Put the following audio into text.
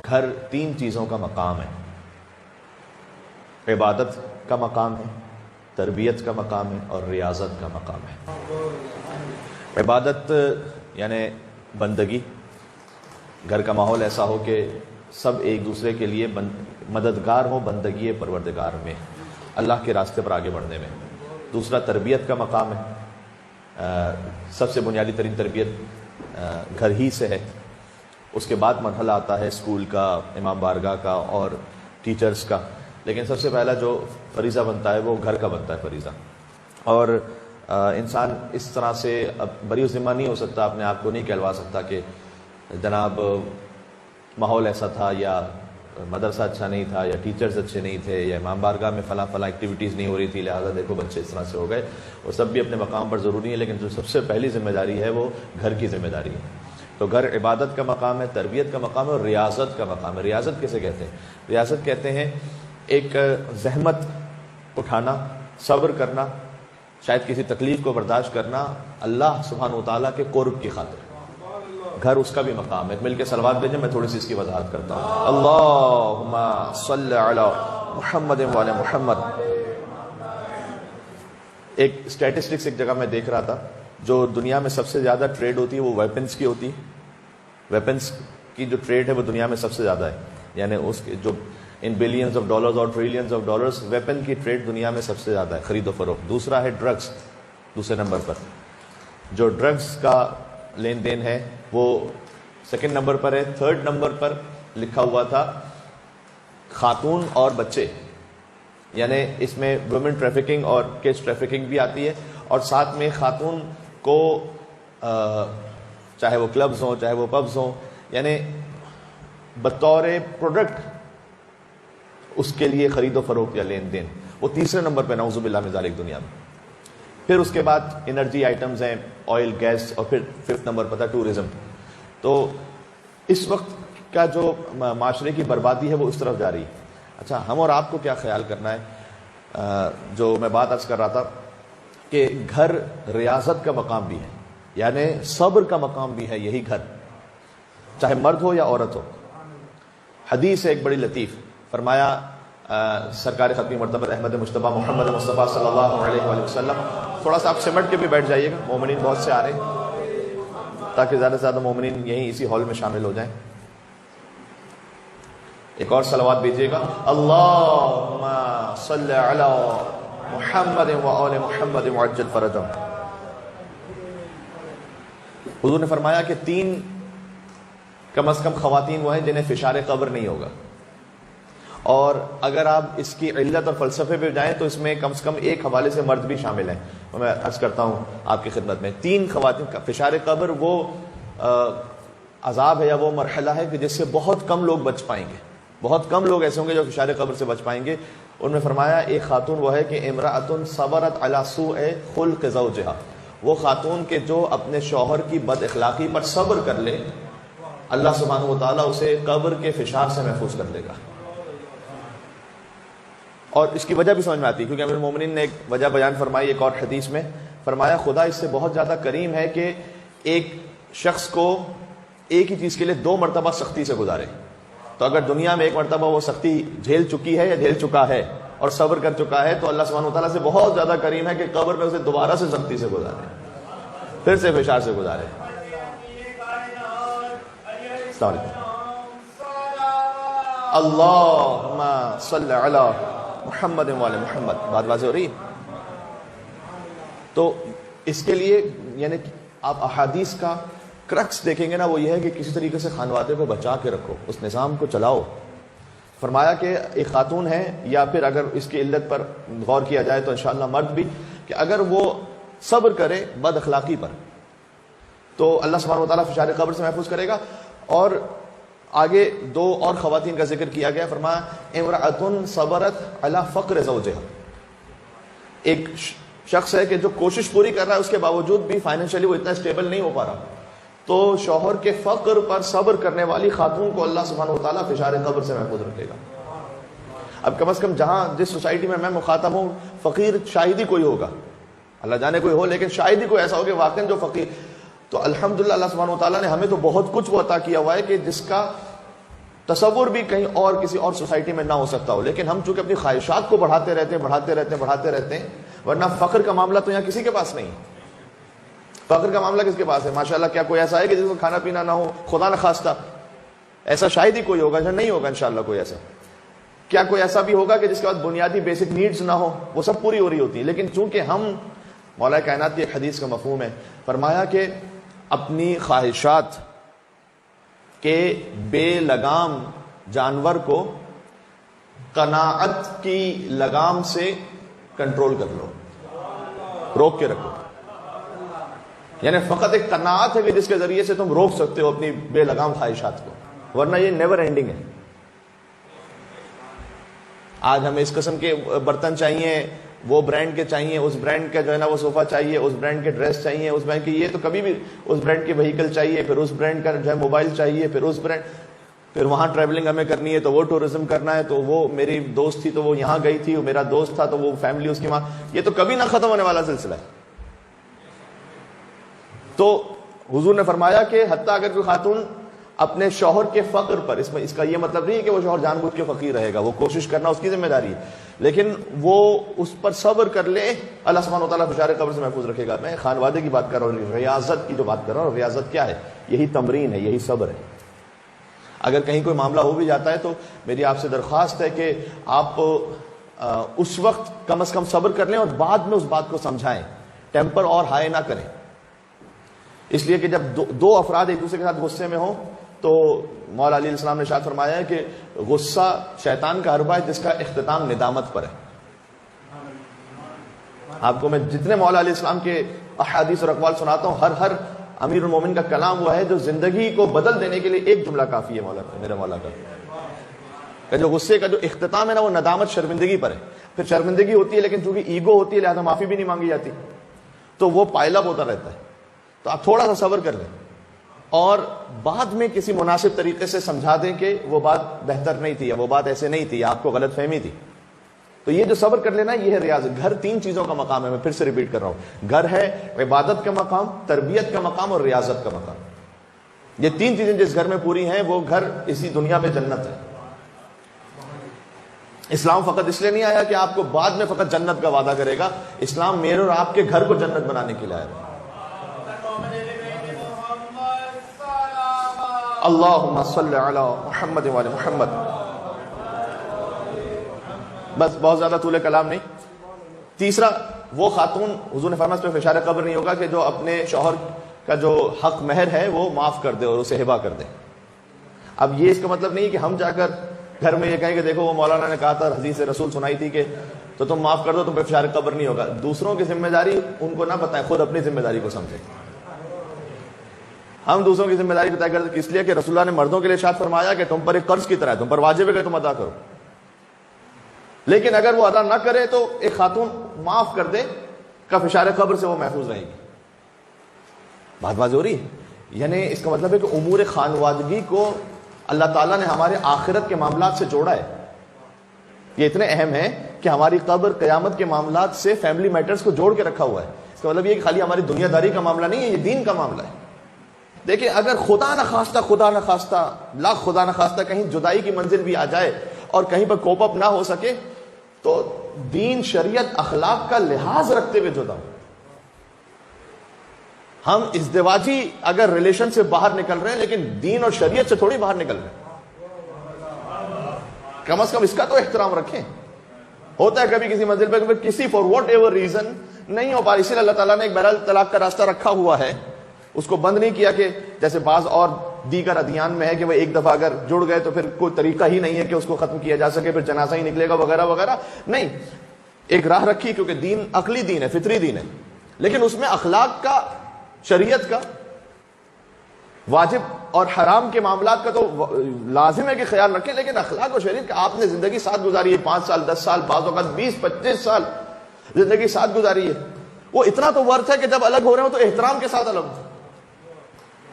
گھر تین چیزوں کا مقام ہے، عبادت کا مقام ہے، تربیت کا مقام ہے اور ریاضت کا مقام ہے۔ عبادت یعنی بندگی، گھر کا ماحول ایسا ہو کہ سب ایک دوسرے کے لیے مددگار ہو بندگی پروردگار میں، اللہ کے راستے پر آگے بڑھنے میں۔ دوسرا تربیت کا مقام ہے، سب سے بنیادی ترین تربیت گھر ہی سے ہے۔ اس کے بعد مرحلہ آتا ہے اسکول کا، امام بارگاہ کا اور ٹیچرز کا، لیکن سب سے پہلا جو فریضہ بنتا ہے وہ گھر کا بنتا ہے فریضہ۔ اور انسان اس طرح سے اب بری ذمہ نہیں ہو سکتا، اپنے آپ کو نہیں کہلوا سکتا کہ جناب ماحول ایسا تھا، یا مدرسہ اچھا نہیں تھا، یا ٹیچرز اچھے نہیں تھے، یا امام بارگاہ میں فلاں ایکٹیویٹیز نہیں ہو رہی تھی، لہٰذا دیکھو بچے اس طرح سے ہو گئے۔ وہ سب بھی اپنے مقام پر ضروری ہے، لیکن جو سب سے پہلی ذمہ داری ہے وہ گھر کی ذمہ داری ہے۔ تو گھر عبادت کا مقام ہے، تربیت کا مقام ہے اور ریاضت کا مقام ہے۔ ریاضت کیسے کہتے ہیں؟ ریاضت کہتے ہیں ایک زحمت اٹھانا، صبر کرنا، شاید کسی تکلیف کو برداشت کرنا اللہ سبحانہ وتعالیٰ کے قرب کی خاطر۔ گھر اس کا بھی مقام ہے۔ مل کے صلوات بھیجیں، میں تھوڑی سی اس کی وضاحت کرتا ہوں۔ اللہم صلی علی محمد وعلی محمد۔ ایک اسٹیٹسٹکس ایک جگہ میں دیکھ رہا تھا، جو دنیا میں سب سے زیادہ ٹریڈ ہوتی ہے وہ ویپنز کی ہوتی ہے۔ ویپنز کی جو ٹریڈ ہے وہ دنیا میں سب سے زیادہ ہے، یعنی اس کے جو ان بلینز آف ڈالرز اور ٹریلینز آف ڈالرز، ویپن کی ٹریڈ دنیا میں سب سے زیادہ ہے، خرید و فروخت۔ دوسرا ہے ڈرگز، دوسرے نمبر پر جو ڈرگز کا لین دین ہے وہ سیکنڈ نمبر پر ہے۔ تھرڈ نمبر پر لکھا ہوا تھا خاتون اور بچے، یعنی اس میں ویمن ٹریفکنگ اور کڈز ٹریفکنگ بھی آتی ہے، اور ساتھ میں خاتون کو چاہے وہ کلبز ہوں چاہے وہ پبز ہوں، یعنی بطور پروڈکٹ اس کے لیے خرید و فروخت یا لین دین، وہ تیسرے نمبر پہ نعوذ باللہ من ذالک دنیا میں۔ پھر اس کے بعد انرجی آئٹمز ہیں، آئل، گیس، اور پھر ففتھ نمبر پر تھا ٹورزم۔ تو اس وقت کا جو معاشرے کی بربادی ہے وہ اس طرف جا رہی ہے۔ اچھا، ہم اور آپ کو کیا خیال کرنا ہے؟ جو میں بات عرض کر رہا تھا کہ گھر ریاضت کا مقام بھی ہے، یعنی صبر کا مقام بھی ہے یہی گھر، چاہے مرد ہو یا عورت ہو۔ حدیث ہے ایک بڑی لطیف، فرمایا سرکار ختمی مرتبہ احمد مجتبیٰ محمد مصطفیٰ صلی اللہ علیہ وآلہ وسلم، تھوڑا سا آپ سمٹ کے بھی بیٹھ جائیے گا، مومنین بہت سے آ رہے ہیں تاکہ زیادہ سے زیادہ مومنین یہیں اسی ہال میں شامل ہو جائیں۔ ایک اور صلوات بھیجیے گا، اللہم صلی علی محمد وآل محمد وعجل فرجہم۔ حضور نے فرمایا کہ تین کم از کم خواتین وہ ہیں جنہیں فشار قبر نہیں ہوگا، اور اگر آپ اس کی علت اور فلسفے پہ جائیں تو اس میں کم سے کم ایک حوالے سے مرد بھی شامل ہیں۔ میں عرض کرتا ہوں آپ کی خدمت میں، تین خواتین کا فشار قبر وہ عذاب ہے یا وہ مرحلہ ہے کہ جس سے بہت کم لوگ بچ پائیں گے، بہت کم لوگ ایسے ہوں گے جو فشار قبر سے بچ پائیں گے۔ ان میں فرمایا ایک خاتون وہ ہے کہ امرأۃ صبرت علی سوء خلق زوجہا، وہ خاتون کے جو اپنے شوہر کی بد اخلاقی پر صبر کر لے، اللہ سبحانہ وتعالیٰ اسے قبر کے فشار سے محفوظ کر لے گا۔ اور اس کی وجہ بھی سمجھ میں آتی ہے، کیونکہ امیر المومنین نے ایک وجہ بیان فرمائی ایک اور حدیث میں، فرمایا خدا اس سے بہت زیادہ کریم ہے کہ ایک شخص کو ایک ہی چیز کے لیے 2 مرتبہ سختی سے گزارے۔ تو اگر دنیا میں ایک مرتبہ وہ سختی جھیل چکی ہے یا جھیل چکا ہے اور صبر کر چکا ہے، تو اللہ سبحانہ وتعالیٰ سے بہت زیادہ کریم ہے کہ قبر میں اسے دوبارہ سے سختی سے گزارے، پھر سے فشار سے گزارے۔ السلام علیکم۔ اللہم صلی علی محمد وعلی محمد، بات واضح ہو رہی ہے؟ تو اس کے لیے یعنی آپ احادیث کا کرکس دیکھیں گے نا، وہ یہ ہے کہ کسی طریقے سے خانوادے کو بچا کے رکھو، اس نظام کو چلاؤ۔ فرمایا کہ ایک خاتون ہے، یا پھر اگر اس کی علت پر غور کیا جائے تو انشاءاللہ مرد بھی، کہ اگر وہ صبر کرے بد اخلاقی پر تو اللہ سبحانہ وتعالیٰ فشار قبر سے محفوظ کرے گا۔ اور آگے 2 اور خواتین کا ذکر کیا گیا، فرمایا امرأۃ صبرت علی فقر زوجہا، ایک شخص ہے کہ جو کوشش پوری کر رہا ہے، اس کے باوجود بھی فائنینشلی وہ اتنا اسٹیبل نہیں ہو پا رہا، تو شوہر کے فقر پر صبر کرنے والی خاتون کو اللہ سبحانہ وتعالیٰ فشار قبر سے محفوظ رکھے گا۔ اب کم از کم جہاں جس سوسائٹی میں مخاطب ہوں، فقیر شاید ہی کوئی ہوگا، اللہ جانے کوئی ہو، لیکن شاید ہی کوئی ایسا ہو کہ واقعی جو فقیر، تو الحمدللہ اللہ سبحانہ وتعالیٰ نے ہمیں تو بہت کچھ وہ عطا کیا ہوا ہے کہ جس کا تصور بھی کہیں اور کسی اور سوسائٹی میں نہ ہو سکتا ہو، لیکن ہم چونکہ اپنی خواہشات کو بڑھاتے رہتے ہیں، ورنہ فقر کا معاملہ تو یہاں کسی کے پاس نہیں ہے۔ فقر کا معاملہ کس کے پاس ہے؟ ماشاءاللہ کیا کوئی ایسا ہے کہ جس کو کھانا پینا نہ ہو؟ خدا نہ خواستہ، ایسا شاید ہی کوئی ہوگا، نہیں ہوگا انشاءاللہ کوئی ایسا۔ کیا کوئی ایسا بھی ہوگا کہ جس کے بعد بنیادی بیسک نیڈز نہ ہو؟ وہ سب پوری ہو رہی ہوتی ہیں، لیکن چونکہ ہم، مولا کائنات کی ایک حدیث کا مفہوم ہے، فرمایا کہ اپنی خواہشات کے بے لگام جانور کو قناعت کی لگام سے کنٹرول کر لو، روک کے رکھو۔ یعنی فقط ایک قناعت ہے کہ جس کے ذریعے سے تم روک سکتے ہو اپنی بے لگام خواہشات کو، ورنہ یہ نیور اینڈنگ ہے۔ آج ہمیں اس قسم کے برتن چاہیے، وہ برانڈ کے چاہیے، اس برانڈ کا جو ہے نا وہ صوفہ چاہیے، اس برانڈ کے ڈریس چاہیے، اس برانڈ کی، یہ تو کبھی بھی اس برانڈ کے وہیکل چاہیے، پھر اس برانڈ کا جو ہے موبائل چاہیے، پھر اس برانڈ، پھر وہاں ٹریولنگ ہمیں کرنی ہے تو وہ ٹورزم کرنا ہے، تو وہ میری دوست تھی تو وہ یہاں گئی تھی، وہ میرا دوست تھا تو وہ فیملی اس کی ماں، یہ تو کبھی نہ ختم ہونے والا سلسلہ ہے۔ تو حضور نے فرمایا کہ حتیٰ اگر کوئی خاتون اپنے شوہر کے فقر پر، اس کا یہ مطلب نہیں ہے کہ وہ شوہر جان بوجھ کے فقیر رہے گا، وہ کوشش کرنا اس کی ذمہ داری ہے، لیکن وہ اس پر صبر کر لے، اللہ سبحانہ وتعالیٰ فشار قبر سے محفوظ رکھے گا۔ میں خانوادے کی بات کر رہا ہوں، ریاضت کی جو بات کر رہا ہوں، ریاضت کیا ہے؟ یہی تمرین ہے، یہی صبر ہے۔ اگر کہیں کوئی معاملہ ہو بھی جاتا ہے تو میری آپ سے درخواست ہے کہ آپ اس وقت کم از کم صبر کر لیں اور بعد میں اس بات کو سمجھائیں، ٹیمپر اور ہائی نہ کریں، اس لیے کہ جب دو افراد ایک دوسرے کے ساتھ غصے میں ہوں تو مولا علیہ السلام نے ارشاد فرمایا ہے کہ غصہ شیطان کا حربہ ہے جس کا اختتام ندامت پر ہے۔ آپ کو میں جتنے مولا علیہ السلام کے احادیث اور اقوال سناتا ہوں، ہر امیر المومن کا کلام وہ ہے جو زندگی کو بدل دینے کے لیے ایک جملہ کافی ہے مولا کا، میرے مولا کا جو غصے کا جو اختتام ہے نا وہ ندامت، شرمندگی پر ہے۔ پھر شرمندگی ہوتی ہے لیکن چونکہ ایگو ہوتی ہے لہذا معافی بھی نہیں مانگی جاتی، تو وہ پائل اپ ہوتا رہتا ہے۔ تو آپ تھوڑا سا صبر کر لیں اور بعد میں کسی مناسب طریقے سے سمجھا دیں کہ وہ بات بہتر نہیں تھی، یا وہ بات ایسے نہیں تھی، یا آپ کو غلط فہمی تھی۔ تو یہ جو صبر کر لینا یہ ہے ریاضت۔ گھر تین چیزوں کا مقام ہے، میں پھر سے ریپیٹ کر رہا ہوں، گھر ہے عبادت کا مقام، تربیت کا مقام اور ریاضت کا مقام۔ یہ تین چیزیں جس گھر میں پوری ہیں وہ گھر اسی دنیا میں جنت ہے۔ اسلام فقط اس لیے نہیں آیا کہ آپ کو بعد میں فقط جنت کا وعدہ کرے گا، اسلام میرے اور آپ کے گھر کو جنت بنانے کے لیے آیا۔ اللہم صلی علی محمد وعلی محمد۔ بس بہت زیادہ طول کلام نہیں۔ تیسرا، وہ خاتون، حضور نے فرمایا اس پہ فشار قبر نہیں ہوگا کہ جو اپنے شوہر کا جو حق مہر ہے وہ معاف کر دے اور اسے ہبہ کر دے۔ اب یہ اس کا مطلب نہیں کہ ہم جا کر گھر میں یہ کہیں کہ دیکھو وہ مولانا نے کہا تھا، حدیث رسول سنائی تھی کہ تو تم معاف کر دو، تم پہ فشار قبر نہیں ہوگا۔ دوسروں کی ذمہ داری ان کو نہ بتائیں، خود اپنی ذمہ داری کو سمجھیں۔ ہم دوسروں کی ذمہ داری بتا کرتے اس لیے کہ رسول اللہ نے مردوں کے لیے ارشاد فرمایا کہ تم پر ایک قرض کی طرح ہے، تم پر واجب ہے کہ تم ادا کرو، لیکن اگر وہ ادا نہ کرے تو ایک خاتون معاف کر دے کا فشار قبر سے وہ محفوظ رہے گی۔ بات واضح ہو رہی ہے؟ یعنی اس کا مطلب ہے کہ امور خانوادگی کو اللہ تعالیٰ نے ہمارے آخرت کے معاملات سے جوڑا ہے۔ یہ اتنے اہم ہیں کہ ہماری قبر قیامت کے معاملات سے فیملی میٹرز کو جوڑ کے رکھا ہوا ہے۔ اس کا مطلب یہ کہ خالی ہماری دنیا داری کا معاملہ نہیں ہے، یہ دین کا معاملہ ہے۔ دیکھیں اگر خدا نہ خواستہ لاکھ خدا نہ خواستہ کہیں جدائی کی منزل بھی آ جائے اور کہیں پر کوپ اپ نہ ہو سکے تو دین، شریعت، اخلاق کا لحاظ رکھتے ہوئے جدا ہو۔ ہم ازدواجی اگر ریلیشن سے باہر نکل رہے ہیں لیکن دین اور شریعت سے تھوڑی باہر نکل رہے ہیں، کم از کم اس کا تو احترام رکھیں۔ ہوتا ہے کبھی کسی منزل پہ کسی فار واٹ ایور ریزن نہیں ہو پا رہی، اسی لیے اللہ تعالیٰ نے ایک بہرحال طلاق کا راستہ رکھا ہوا ہے، اس کو بند نہیں کیا کہ جیسے بعض اور دیگر ادیان میں ہے کہ وہ ایک دفعہ اگر جڑ گئے تو پھر کوئی طریقہ ہی نہیں ہے کہ اس کو ختم کیا جا سکے، پھر جنازہ ہی نکلے گا وغیرہ وغیرہ، نہیں، ایک راہ رکھی کیونکہ دین عقلی دین ہے، فطری دین ہے، لیکن اس میں اخلاق کا، شریعت کا، واجب اور حرام کے معاملات کا تو لازم ہے کہ خیال رکھیں، لیکن اخلاق اور شریعت کا آپ نے زندگی ساتھ گزاری ہے، 5 سال 10 سال بعض اوقات 20-25 سال زندگی ساتھ گزاری ہے، وہ اتنا تو ورث ہے کہ جب الگ ہو رہے ہو تو احترام کے ساتھ الگ ہو۔